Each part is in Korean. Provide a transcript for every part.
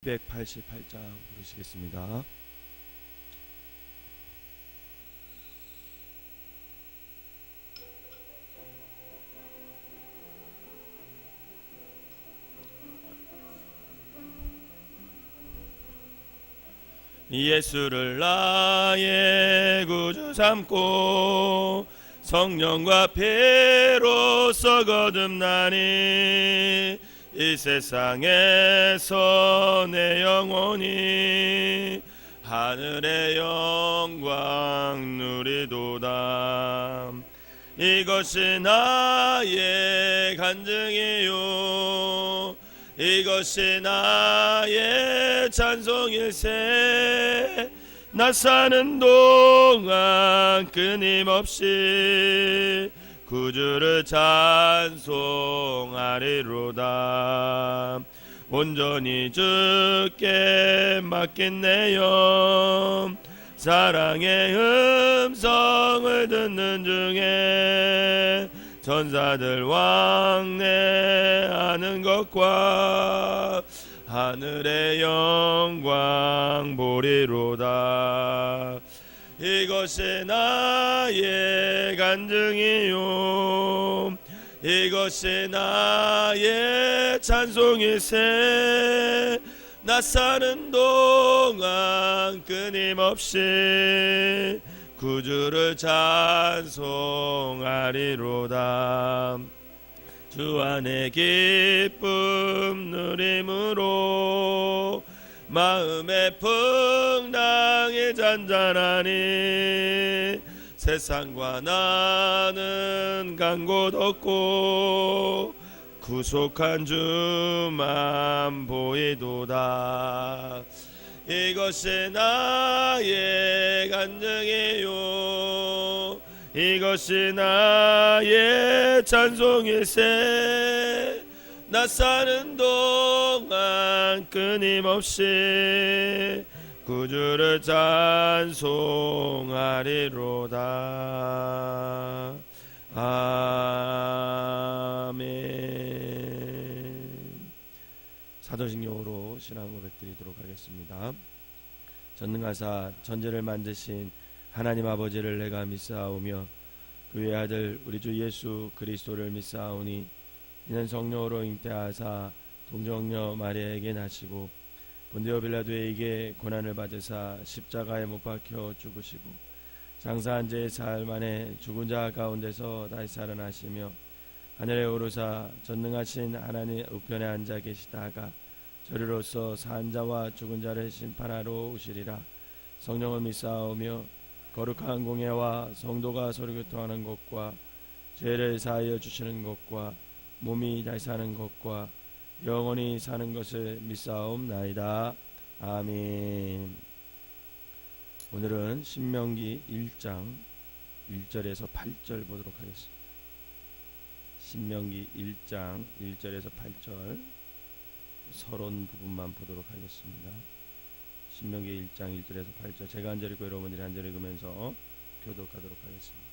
688장 부르시겠습니다. 예수를 나의 구주 삼고 성령과 피로써 거듭나니 이 세상에서 내 영혼이 하늘의 영광 누리도다. 이것이 나의 간증이요 이것이 나의 찬송일세. 나 사는 동안 끊임없이 구주를 찬송하리로다. 온전히 주께 맡긴 내 영 사랑의 음성을 듣는 중에 천사들 왕래하는 것과 하늘의 영광 보리로다. 이것이 나의 간증이요 이것이 나의 찬송일세. 나 사는 동안 끊임없이 구주를 찬송하리로다. 주 안에 기쁨 누림으로 마음의 풍랑이 잔잔하니 세상과 나는 간 곳 없고 구속한 주만 보이도다. 이것이 나의 간증이요 이것이 나의 찬송일세. 나 사는 동안 끊임없이 구주를 찬송하리로다. 아멘. 사도신경으로 신앙 고백드리도록 하겠습니다. 전능하사 천지를 만드신 하나님 아버지를 내가 믿사오며 그의 아들 우리 주 예수 그리스도를 믿사오니 이는 성령으로 잉태하사 동정녀 마리아에게 나시고 본디오 빌라도에게 고난을 받으사 십자가에 못 박혀 죽으시고 장사한 지 사흘 만에 죽은 자 가운데서 다시 살아나시며 하늘에 오르사 전능하신 하나님 우편에 앉아 계시다가 저리로서 산 자와 죽은 자를 심판하러 오시리라. 성령을 믿사오며 거룩한 공예와 성도가 서로교통하는 것과 죄를 사하여 주시는 것과 몸이 다시 사는 것과 영원히 사는 것을 믿사옵나이다. 아멘. 오늘은 신명기 1장 1절에서 8절 보도록 하겠습니다. 신명기 1장 1절에서 8절 서론 부분만 보도록 하겠습니다. 신명기 1장 1절에서 8절 제가 한 절 읽고 여러분들이 한 절 읽으면서 교독하도록 하겠습니다.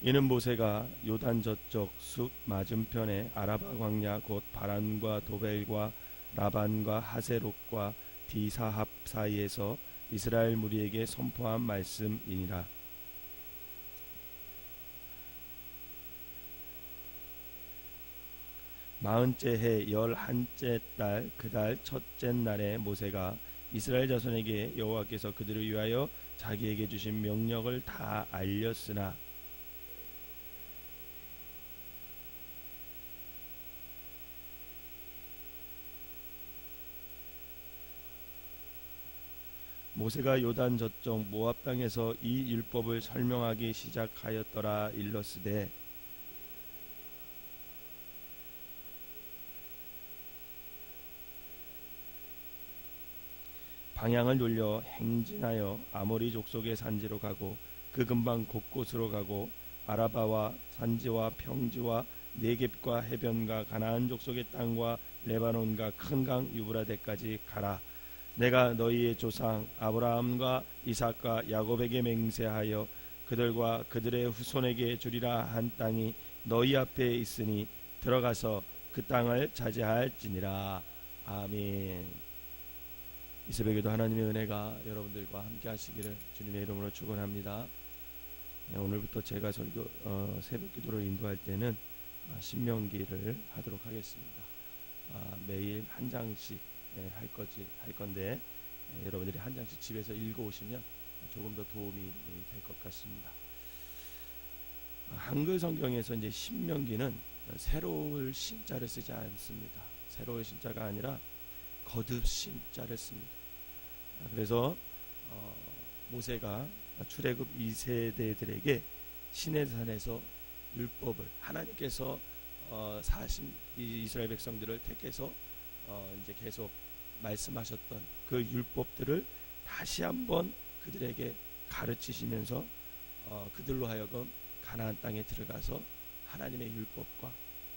이는 모세가 요단 저쪽 숲 맞은편에 아라바 광야 곧 바란과 도벨과 라반과 하세롯과 디사합 사이에서 이스라엘 무리에게 선포한 말씀이니라. 마흔째 해 11째 달 그 달 첫째 날에 모세가 이스라엘 자손에게 여호와께서 그들을 위하여 자기에게 주신 명령을 다 알렸으나 모세가 요단 저쪽 모압 땅에서 이 율법을 설명하기 시작하였더라. 일러스되 방향을 돌려 행진하여 아모리 족속의 산지로 가고 그 근방 곳곳으로 가고 아라바와 산지와 평지와 네겝과 해변과 가나안 족속의 땅과 레바논과 큰 강 유브라데까지 가라. 내가 너희의 조상 아브라함과 이삭과 야곱에게 맹세하여 그들과 그들의 후손에게 주리라 한 땅이 너희 앞에 있으니 들어가서 그 땅을 차지할지니라. 아멘. 이 새벽에도 하나님의 은혜가 여러분들과 함께 하시기를 주님의 이름으로 축원합니다. 오늘부터 제가 새벽 기도를 인도할 때는 신명기를 하도록 하겠습니다. 매일 한 장씩 할 건데 여러분들이 한 장씩 집에서 읽어 오시면 조금 더 도움이 될 것 같습니다. 한글 성경에서 이제 신명기는 새로울 신자를 쓰지 않습니다. 새로울 신자가 아니라 거듭 신자를 씁니다. 그래서 모세가 출애굽 2세대들에게 시내산에서 율법을 하나님께서 이스라엘 백성들을 택해서 이제 계속 말씀하셨던 그 율법들을 다시 한번 그들에게 가르치시면서 그들로 하여금 가나안 땅에 들어가서 하나님의 율법과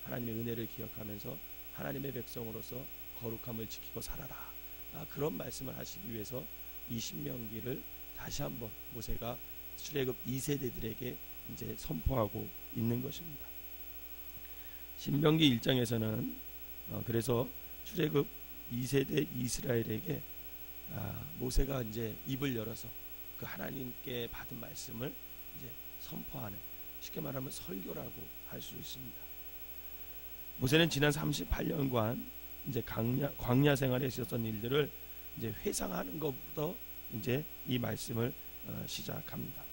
하나님의 은혜를 기억하면서 하나님의 백성으로서 거룩함을 지키고 살아라. 그런 말씀을 하시기 위해서 이 신명기를 다시 한번 모세가 출애굽 2세대들에게 이제 선포하고 있는 것입니다. 신명기 1장에서는 그래서 출애굽 2세대 이스라엘에게 모세가 이제 입을 열어서 그 하나님께 받은 말씀을 이제 선포하는, 쉽게 말하면 설교라고 할 수 있습니다. 모세는 지난 38년간 이제 광야 생활에 있었던 일들을 이제 회상하는 것부터 이제 이 말씀을 시작합니다.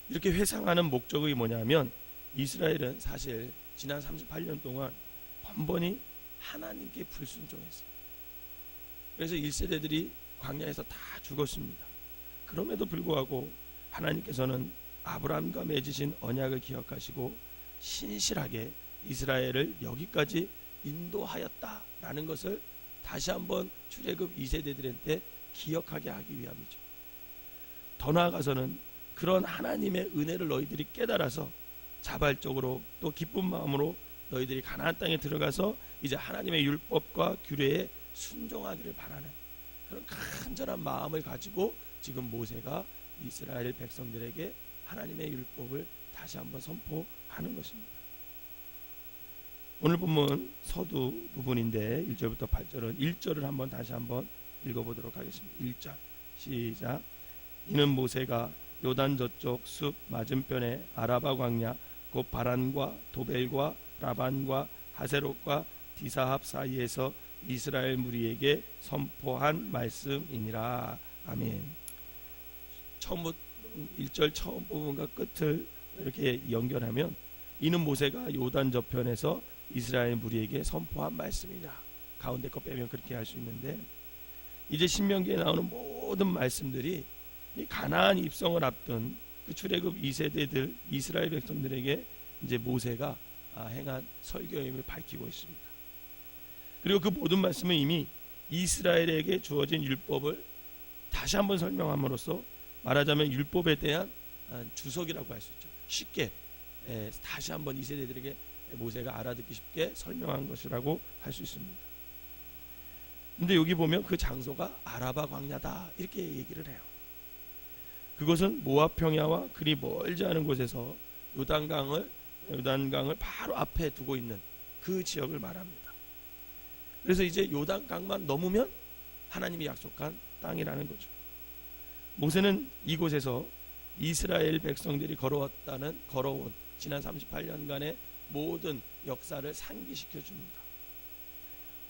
이렇게 회상하는 목적이 뭐냐면 이스라엘은 사실 지난 38년 동안 번번이 하나님께 불순종했어요. 그래서 1세대들이 광야에서 다 죽었습니다. 그럼에도 불구하고 하나님께서는 아브라함과 맺으신 언약을 기억하시고 신실하게 이스라엘을 여기까지 인도하였다라는 것을 다시 한번 출애굽 2세대들한테 기억하게 하기 위함이죠. 더 나아가서는 그런 하나님의 은혜를 너희들이 깨달아서 자발적으로 또 기쁜 마음으로 너희들이 가나안 땅에 들어가서 이제 하나님의 율법과 규례에 순종하기를 바라는 그런 간절한 마음을 가지고 지금 모세가 이스라엘 백성들에게 하나님의 율법을 다시 한번 선포하는 것입니다. 오늘 본문 서두 부분인데 1절부터 8절은 1절을 한번 다시 한번 읽어보도록 하겠습니다. 1절 시작. 이는 모세가 요단 저쪽 숲 맞은편에 아라바 광야 곧 바란과 도벨과 라반과 하세롯과 디사합 사이에서 이스라엘 무리에게 선포한 말씀이니라. 아멘. 처음부터 1절 처음 부분과 끝을 이렇게 연결하면 이는 모세가 요단 저편에서 이스라엘 무리에게 선포한 말씀이다. 가운데 거 빼면 그렇게 할 수 있는데 이제 신명기에 나오는 모든 말씀들이 이 가나안 입성을 앞둔 그 출애굽 2세대들 이스라엘 백성들에게 이제 모세가 행한 설교임을 밝히고 있습니다. 그리고 그 모든 말씀은 이미 이스라엘에게 주어진 율법을 다시 한번 설명함으로써 말하자면 율법에 대한 주석이라고 할 수 있죠. 쉽게 다시 한번 2세대들에게 모세가 알아듣기 쉽게 설명한 것이라고 할 수 있습니다. 근데 여기 보면 그 장소가 아라바 광야다 이렇게 얘기를 해요. 그것은 모압 평야와 그리 멀지 않은 곳에서 요단강을 바로 앞에 두고 있는 그 지역을 말합니다. 그래서 이제 요단강만 넘으면 하나님이 약속한 땅이라는 거죠. 모세는 이곳에서 이스라엘 백성들이 걸어온 지난 38년간의 모든 역사를 상기시켜 줍니다.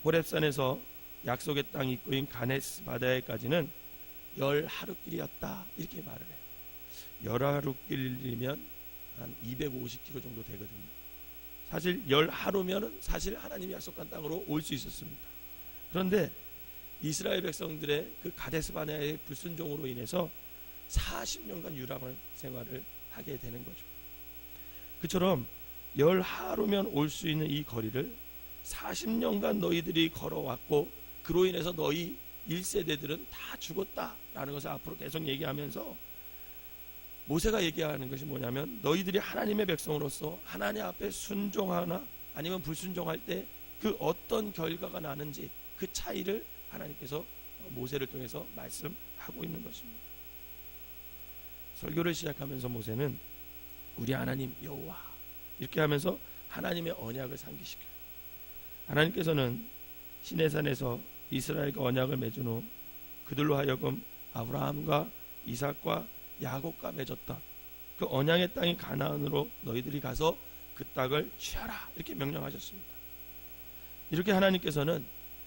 호렙산에서 약속의 땅 입구인 가네스 바다에까지는 10하루길이었다 이렇게 말을 해요. 10하루길이면 한 250km 정도 되거든요. 사실 10하루면 사실 하나님이 약속한 땅으로 올 수 있었습니다. 그런데 이스라엘 백성들의 그 가데스 바네아의 불순종으로 인해서 40년간 유랑을 생활을 하게 되는 거죠. 그처럼 10하루면 올 수 있는 이 거리를 40년간 너희들이 걸어왔고 그로 인해서 너희 1세대들은 다 죽었다라는 것을 앞으로 계속 얘기하면서 모세가 얘기하는 것이 뭐냐면 너희들이 하나님의 백성으로서 하나님 앞에 순종하나 아니면 불순종할 때 그 어떤 결과가 나는지 그 차이를 하나님께서 모세를 통해서 말씀하고 있는 것입니다. 설교를 시작하면서 모세는 우리 하나님 여호와 이렇게 하면서 하나님의 언약을 상기시켜요. 하나님께서는 시내산에서 이스라엘과 언약을 맺은 후 그들로 하여금 아브라함과 이삭과 야곱과 맺었던 그 언약의 땅이 가나안으로 너희들이 가서 그 땅을 취하라 이렇게 명령하셨습니다. 이렇게 하나님께서는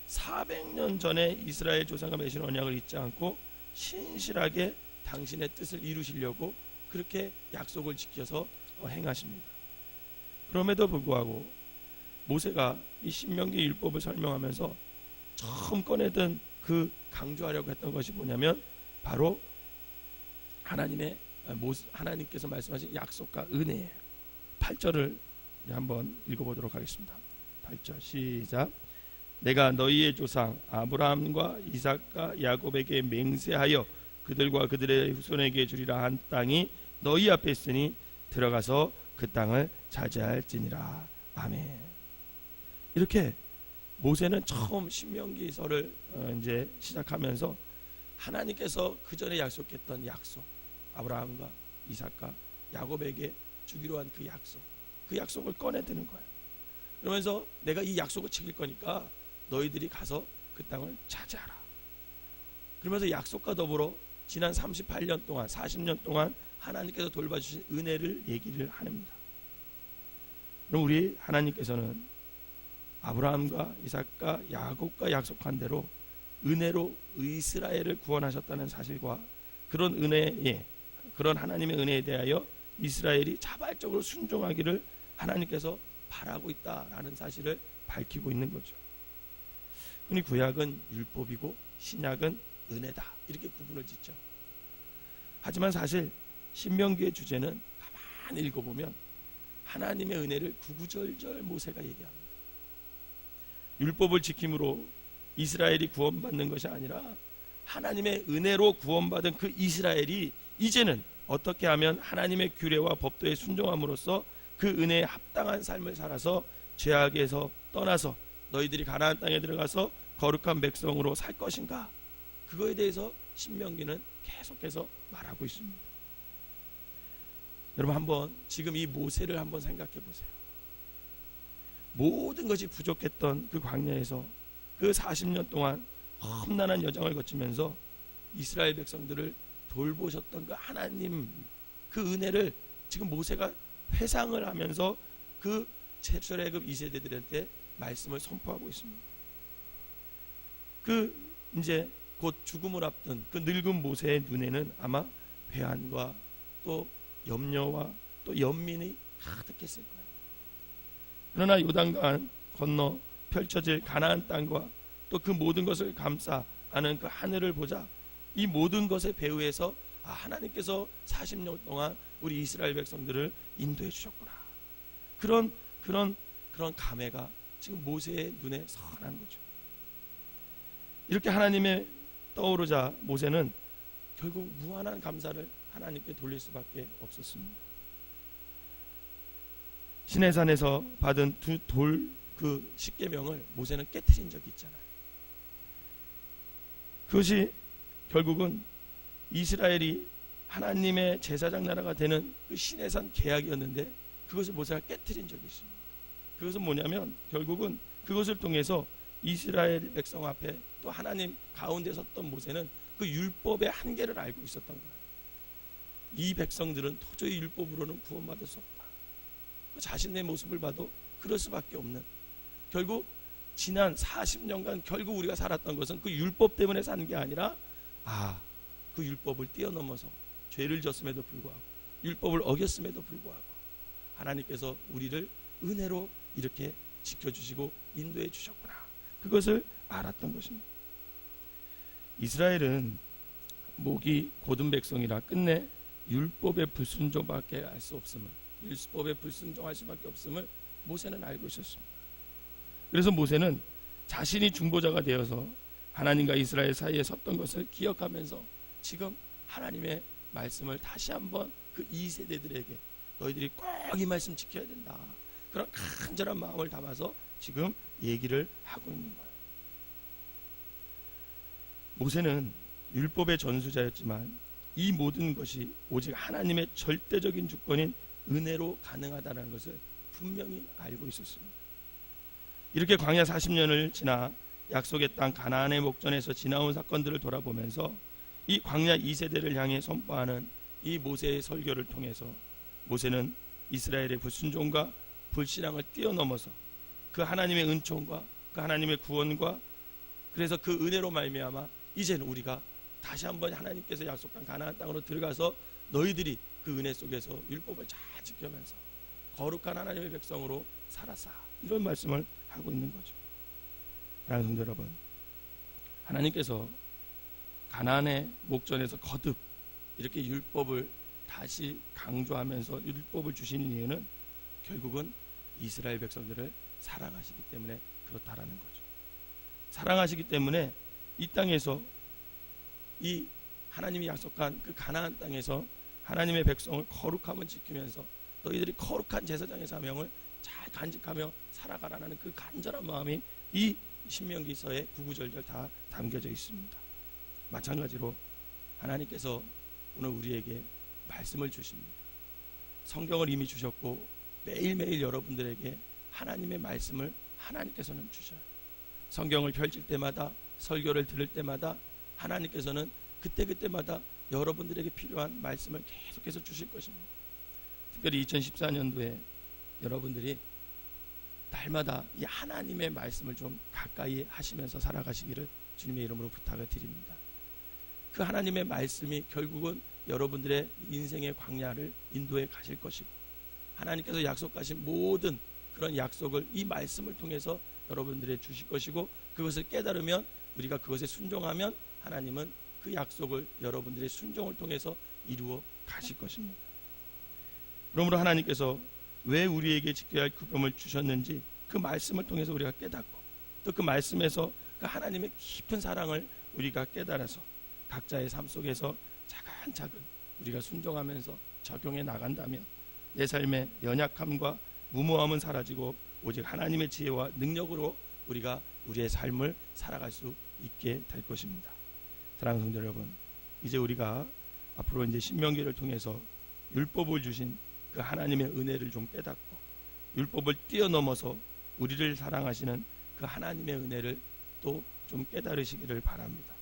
400년 전에 이스라엘 조상과 맺은 언약을 잊지 않고 신실하게 당신의 뜻을 이루시려고 그렇게 약속을 지켜서 행하십니다. 그럼에도 불구하고 모세가 이 신명기 율법을 설명하면서 처음 꺼내던 그 강조하려고 했던 것이 뭐냐면 바로 하나님께서 말씀하신 약속과 은혜예요. 8절을 한번 읽어보도록 하겠습니다. 8절 시작. 내가 너희의 조상 아브라함과 이삭과 야곱에게 맹세하여 그들과 그들의 후손에게 주리라 한 땅이 너희 앞에 있으니 들어가서 그 땅을 차지할지니라. 아멘. 이렇게 모세는 처음 신명기서를 이제 시작하면서 하나님께서 그 전에 약속했던 약속, 아브라함과 이삭과 야곱에게 주기로 한 그 약속을 꺼내드는 거예요. 그러면서 내가 이 약속을 지킬 거니까 너희들이 가서 그 땅을 차지하라. 그러면서 약속과 더불어 지난 38년 동안 40년 동안 하나님께서 돌봐주신 은혜를 얘기를 합니다. 그럼 우리 하나님께서는 아브라함과 이삭과 야곱과 약속한 대로 은혜로 이스라엘을 구원하셨다는 사실과 그런 은혜에 그런 하나님의 은혜에 대하여 이스라엘이 자발적으로 순종하기를 하나님께서 바라고 있다라는 사실을 밝히고 있는 거죠. 흔히 구약은 율법이고 신약은 은혜다 이렇게 구분을 짓죠. 하지만 사실 신명기의 주제는 가만히 읽어보면 하나님의 은혜를 구구절절 모세가 얘기합니다. 율법을 지킴으로 이스라엘이 구원받는 것이 아니라 하나님의 은혜로 구원받은 그 이스라엘이 이제는 어떻게 하면 하나님의 규례와 법도에 순종함으로써 그 은혜에 합당한 삶을 살아서 죄악에서 떠나서 너희들이 가나안 땅에 들어가서 거룩한 백성으로 살 것인가, 그거에 대해서 신명기는 계속해서 말하고 있습니다. 여러분 한번 지금 이 모세를 한번 생각해 보세요. 모든 것이 부족했던 그 광야에서 그 40년 동안 험난한 여정을 거치면서 이스라엘 백성들을 돌보셨던 그 하나님 그 은혜를 지금 모세가 회상을 하면서 그 출애굽 2세대들한테 말씀을 선포하고 있습니다. 그 이제 곧 죽음을 앞둔 그 늙은 모세의 눈에는 아마 회한과 또 염려와 또 연민이 가득했을 거예요. 그러나 요단강 건너 펼쳐질 가나안 땅과 또 그 모든 것을 감싸 아는 그 하늘을 보자 이 모든 것에 배후에서 하나님께서 40년 동안 우리 이스라엘 백성들을 인도해 주셨구나. 그런 감회가 지금 모세의 눈에 선한 거죠. 이렇게 하나님의 떠오르자 모세는 결국 무한한 감사를 하나님께 돌릴 수밖에 없었습니다. 시내산에서 받은 두 돌 그 십계명을 모세는 깨트린 적이 있잖아요. 그것이 결국은 이스라엘이 하나님의 제사장 나라가 되는 그 시내산 계약이었는데 그것을 모세가 깨트린 적이 있습니다. 그것은 뭐냐면 결국은 그것을 통해서 이스라엘 백성 앞에 또 하나님 가운데 섰던 모세는 그 율법의 한계를 알고 있었던 거예요. 이 백성들은 도저히 율법으로는 구원받을 수 없다. 자신의 모습을 봐도 그럴 수밖에 없는, 결국 지난 40년간 결국 우리가 살았던 것은 그 율법 때문에 산 게 아니라 그 율법을 뛰어넘어서 죄를 졌음에도 불구하고 율법을 어겼음에도 불구하고 하나님께서 우리를 은혜로 이렇게 지켜주시고 인도해 주셨구나. 그것을 알았던 것입니다. 이스라엘은 목이 곧은 백성이라 끝내 율법의 불순종밖에 할 수 없음을, 율법에 불순종할 수밖에 없음을 모세는 알고 있었습니다. 그래서 모세는 자신이 중보자가 되어서 하나님과 이스라엘 사이에 섰던 것을 기억하면서 지금 하나님의 말씀을 다시 한번 그 2세대들에게 너희들이 꼭 이 말씀 지켜야 된다, 그런 간절한 마음을 담아서 지금 얘기를 하고 있는 거예요. 모세는 율법의 전수자였지만 이 모든 것이 오직 하나님의 절대적인 주권인 은혜로 가능하다는 것을 분명히 알고 있었습니다. 이렇게 광야 40년을 지나 약속의 땅 가나안의 목전에서 지나온 사건들을 돌아보면서 이 광야 2세대를 향해 선포하는 이 모세의 설교를 통해서 모세는 이스라엘의 불순종과 불신앙을 뛰어넘어서 그 하나님의 은총과 그 하나님의 구원과 그래서 그 은혜로 말미암아 이제는 우리가 다시 한번 하나님께서 약속한 가나안 땅으로 들어가서 너희들이 그 은혜 속에서 율법을 잘 지키면서 거룩한 하나님의 백성으로 살았사, 이런 말씀을 하고 있는 거죠. 사랑하는 성도 여러분, 하나님께서 가나안의 목전에서 거듭 이렇게 율법을 다시 강조하면서 율법을 주시는 이유는 결국은 이스라엘 백성들을 사랑하시기 때문에 그렇다라는 거죠. 사랑하시기 때문에 이 땅에서 이 하나님이 약속한 그 가나안 땅에서 하나님의 백성을 거룩함을 지키면서 너희들이 거룩한 제사장의 사명을 잘 간직하며 살아가라는 그 간절한 마음이 이 신명기서의 구구절절 다 담겨져 있습니다. 마찬가지로 하나님께서 오늘 우리에게 말씀을 주십니다. 성경을 이미 주셨고 매일매일 여러분들에게 하나님의 말씀을 하나님께서는 주셔요. 성경을 펼칠 때마다, 설교를 들을 때마다 하나님께서는 그때그때마다 여러분들에게 필요한 말씀을 계속해서 주실 것입니다. 특별히 2014년도에 여러분들이 날마다 이 하나님의 말씀을 좀 가까이 하시면서 살아가시기를 주님의 이름으로 부탁을 드립니다. 그 하나님의 말씀이 결국은 여러분들의 인생의 광야를 인도해 가실 것이고 하나님께서 약속하신 모든 그런 약속을 이 말씀을 통해서 여러분들에게 주실 것이고 그것을 깨달으면 우리가 그것에 순종하면 하나님은 그 약속을 여러분들의 순종을 통해서 이루어 가실 것입니다. 그러므로 하나님께서 왜 우리에게 지켜야 할 구별을 주셨는지 그 말씀을 통해서 우리가 깨닫고 또 그 말씀에서 그 하나님의 깊은 사랑을 우리가 깨달아서 각자의 삶 속에서 차근차근 우리가 순종하면서 적용해 나간다면 내 삶의 연약함과 무모함은 사라지고 오직 하나님의 지혜와 능력으로 우리가 우리의 삶을 살아갈 수 있게 될 것입니다. 사랑하는 성도 여러분, 이제 우리가 앞으로 이제 신명기를 통해서 율법을 주신 그 하나님의 은혜를 좀 깨닫고 율법을 뛰어넘어서 우리를 사랑하시는 그 하나님의 은혜를 또 좀 깨달으시기를 바랍니다.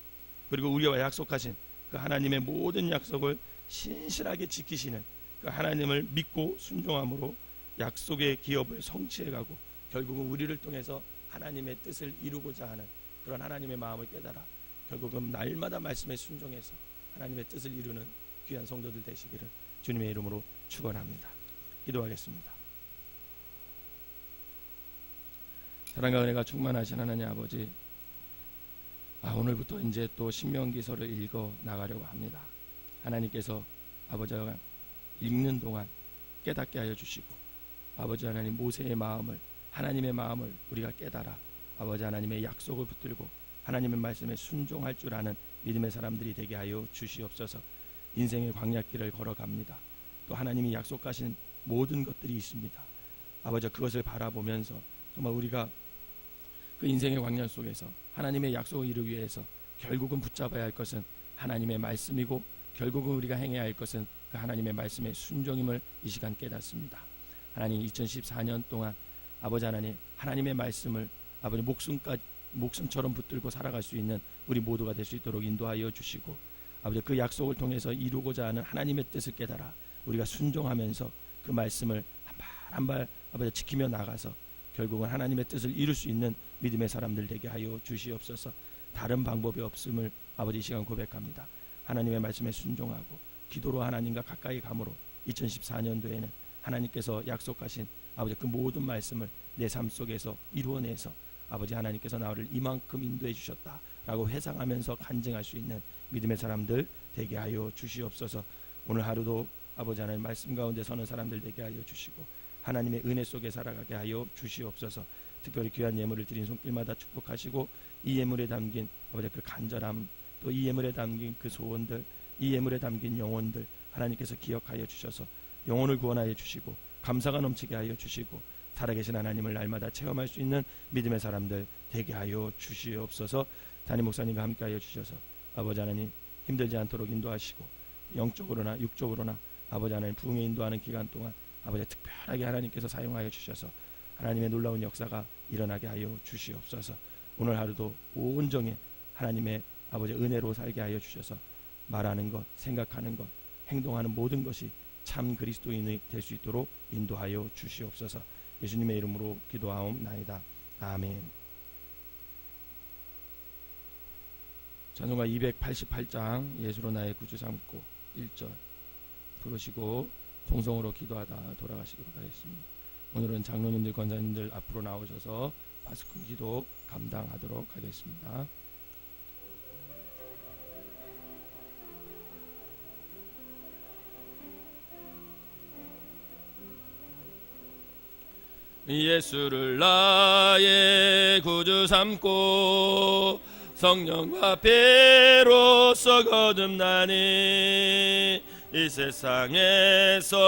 그리고 우리와 약속하신 그 하나님의 모든 약속을 신실하게 지키시는 그 하나님을 믿고 순종함으로 약속의 기업을 성취해가고 결국은 우리를 통해서 하나님의 뜻을 이루고자 하는 그런 하나님의 마음을 깨달아 결국은 날마다 말씀에 순종해서 하나님의 뜻을 이루는 귀한 성도들 되시기를 주님의 이름으로 축원합니다. 기도하겠습니다. 사랑과 은혜가 충만하신 하나님 아버지, 오늘부터 이제 또 신명기서를 읽어 나가려고 합니다. 하나님께서 아버지가 읽는 동안 깨닫게 하여 주시고 아버지 하나님 모세의 마음을 하나님의 마음을 우리가 깨달아 아버지 하나님의 약속을 붙들고 하나님의 말씀에 순종할 줄 아는 믿음의 사람들이 되게 하여 주시옵소서. 인생의 광야길을 걸어갑니다. 또 하나님이 약속하신 모든 것들이 있습니다. 아버지 그것을 바라보면서 정말 우리가 그 인생의 광야 속에서 하나님의 약속을 이루기 위해서 결국은 붙잡아야 할 것은 하나님의 말씀이고 결국은 우리가 행해야 할 것은 그 하나님의 말씀의 순종임을 이 시간 깨닫습니다. 하나님 2014년 동안 아버지 하나님 하나님의 말씀을 아버지 목숨처럼 붙들고 살아갈 수 있는 우리 모두가 될 수 있도록 인도하여 주시고 아버지 그 약속을 통해서 이루고자 하는 하나님의 뜻을 깨달아 우리가 순종하면서 그 말씀을 한 발 한 발 아버지 지키며 나가서 결국은 하나님의 뜻을 이룰 수 있는 믿음의 사람들 되게 하여 주시옵소서. 다른 방법이 없음을 아버지 이 시간 고백합니다. 하나님의 말씀에 순종하고 기도로 하나님과 가까이 감으로 2014년도에는 하나님께서 약속하신 아버지 그 모든 말씀을 내 삶 속에서 이루어내서 아버지 하나님께서 나를 이만큼 인도해 주셨다라고 회상하면서 간증할 수 있는 믿음의 사람들 되게 하여 주시옵소서. 오늘 하루도 아버지 하나님 말씀 가운데 서는 사람들 되게 하여 주시고 하나님의 은혜 속에 살아가게 하여 주시옵소서. 특별히 귀한 예물을 드린 손길마다 축복하시고 이 예물에 담긴 아버지 그 간절함 또 이 예물에 담긴 그 소원들 이 예물에 담긴 영혼들 하나님께서 기억하여 주셔서 영혼을 구원하여 주시고 감사가 넘치게 하여 주시고 살아계신 하나님을 날마다 체험할 수 있는 믿음의 사람들 되게 하여 주시옵소서. 담임 목사님과 함께 하여 주셔서 아버지 하나님 힘들지 않도록 인도하시고 영적으로나 육적으로나 아버지 하나님 부흥에 인도하는 기간 동안 아버지 특별하게 하나님께서 사용하여 주셔서 하나님의 놀라운 역사가 일어나게 하여 주시옵소서. 오늘 하루도 온종일 하나님의 아버지 은혜로 살게 하여 주셔서 말하는 것, 생각하는 것, 행동하는 모든 것이 참 그리스도인이 될 수 있도록 인도하여 주시옵소서. 예수님의 이름으로 기도하옵나이다. 아멘. 찬송가 288장 예수로 나의 구주 삼고 1절 부르시고 통성으로 기도하다 돌아가시도록 하겠습니다. 오늘은 장로님들, 권사님들 앞으로 나오셔서 파스꾼 기도 감당하도록 하겠습니다. 예수를 나의 구주 삼고 성령과 배로서 거듭나니 이 세상에서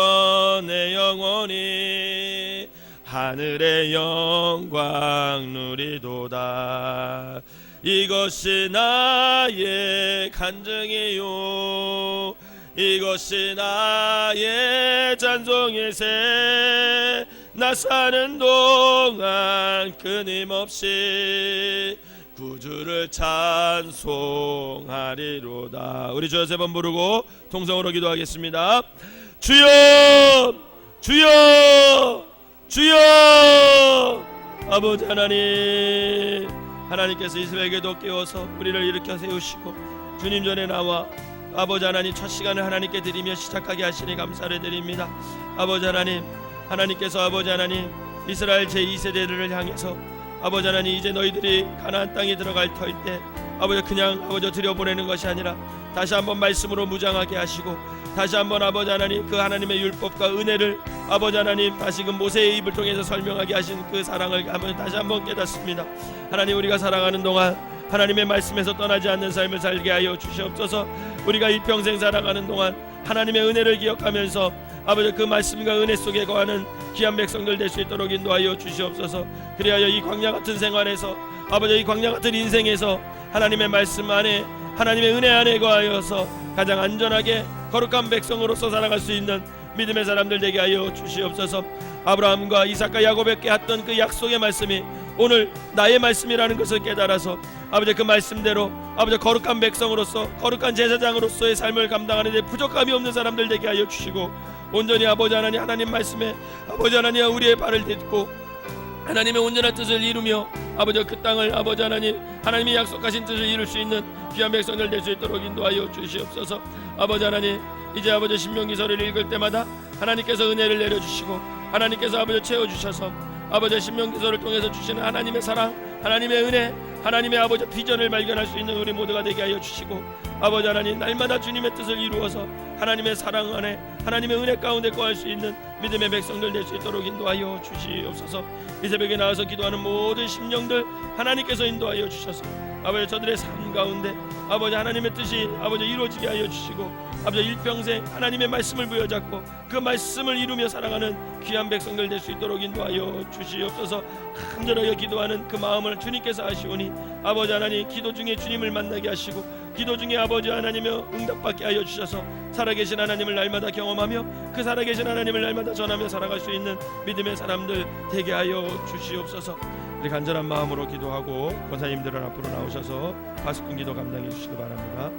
내 영혼이 하늘의 영광 누리도다. 이것이 나의 간증이요 이것이 나의 찬송일세. 나 사는 동안 끊임없이 구주를 찬송하리로다. 우리 주여 세 번 부르고 통성으로 기도하겠습니다. 주여 주여 주여. 아버지 하나님, 하나님께서 이스라엘에게도 깨워서 우리를 일으켜 세우시고 주님 전에 나와 아버지 하나님 첫 시간을 하나님께 드리며 시작하게 하시니 감사를 드립니다. 아버지 하나님, 하나님께서 아버지 하나님 이스라엘 제2세대들을 향해서 아버지 하나님 이제 너희들이 가나안 땅에 들어갈 터일 때 아버지 그냥 아버지 들여보내는 것이 아니라 다시 한번 말씀으로 무장하게 하시고 다시 한번 아버지 하나님 그 하나님의 율법과 은혜를 아버지 하나님 다시금 모세의 입을 통해서 설명하게 하신 그 사랑을 다시 한번 깨닫습니다. 하나님, 우리가 살아가는 동안 하나님의 말씀에서 떠나지 않는 삶을 살게 하여 주시옵소서. 우리가 일평생 살아가는 동안 하나님의 은혜를 기억하면서 아버지 그 말씀과 은혜 속에 거하는 귀한 백성들 될 수 있도록 인도하여 주시옵소서. 그리하여 이 광야 같은 생활에서 아버지 이 광야 같은 인생에서 하나님의 말씀 안에 하나님의 은혜 안에 거하여서 가장 안전하게 거룩한 백성으로서 살아갈 수 있는 믿음의 사람들 되게 하여 주시옵소서. 아브라함과 이삭과 야곱에게 했던 그 약속의 말씀이 오늘 나의 말씀이라는 것을 깨달아서 아버지 그 말씀대로 아버지 거룩한 백성으로서 거룩한 제사장으로서의 삶을 감당하는 데 부족함이 없는 사람들 되게 하여 주시고 온전히 아버지 하나님 하나님 말씀에 아버지 하나님 우리의 발을 딛고 하나님의 온전한 뜻을 이루며 아버지 그 땅을 아버지 하나님 하나님이 약속하신 뜻을 이룰 수 있는 귀한 백성들 될 수 있도록 인도하여 주시옵소서. 아버지 하나님, 이제 아버지 신명기서를 읽을 때마다 하나님께서 은혜를 내려주시고 하나님께서 아버지 채워주셔서 아버지 신명기서를 통해서 주시는 하나님의 사랑, 하나님의 은혜, 하나님의 아버지 비전을 발견할 수 있는 우리 모두가 되게 하여 주시고 아버지 하나님 날마다 주님의 뜻을 이루어서 하나님의 사랑 안에 하나님의 은혜 가운데 거할 수 있는 믿음의 백성들 될 수 있도록 인도하여 주시옵소서. 이 새벽에 나와서 기도하는 모든 심령들 하나님께서 인도하여 주셔서 아버지 저들의 삶 가운데 아버지 하나님의 뜻이 아버지 이루어지게 하여 주시고 아버지 일평생 하나님의 말씀을 부여잡고 그 말씀을 이루며 살아가는 귀한 백성들 될 수 있도록 인도하여 주시옵소서. 간절하게 기도하는 그 마음을 주님께서 아시오니 아버지 하나님 기도 중에 주님을 만나게 하시고 기도 중에 아버지 하나님의 응답받게 하여 주셔서 살아계신 하나님을 날마다 경험하며 그 살아계신 하나님을 날마다 전하며 살아갈 수 있는 믿음의 사람들 되게 하여 주시옵소서. 우리 간절한 마음으로 기도하고 권사님들은 앞으로 나오셔서 파수꾼 기도 감당해 주시기 바랍니다.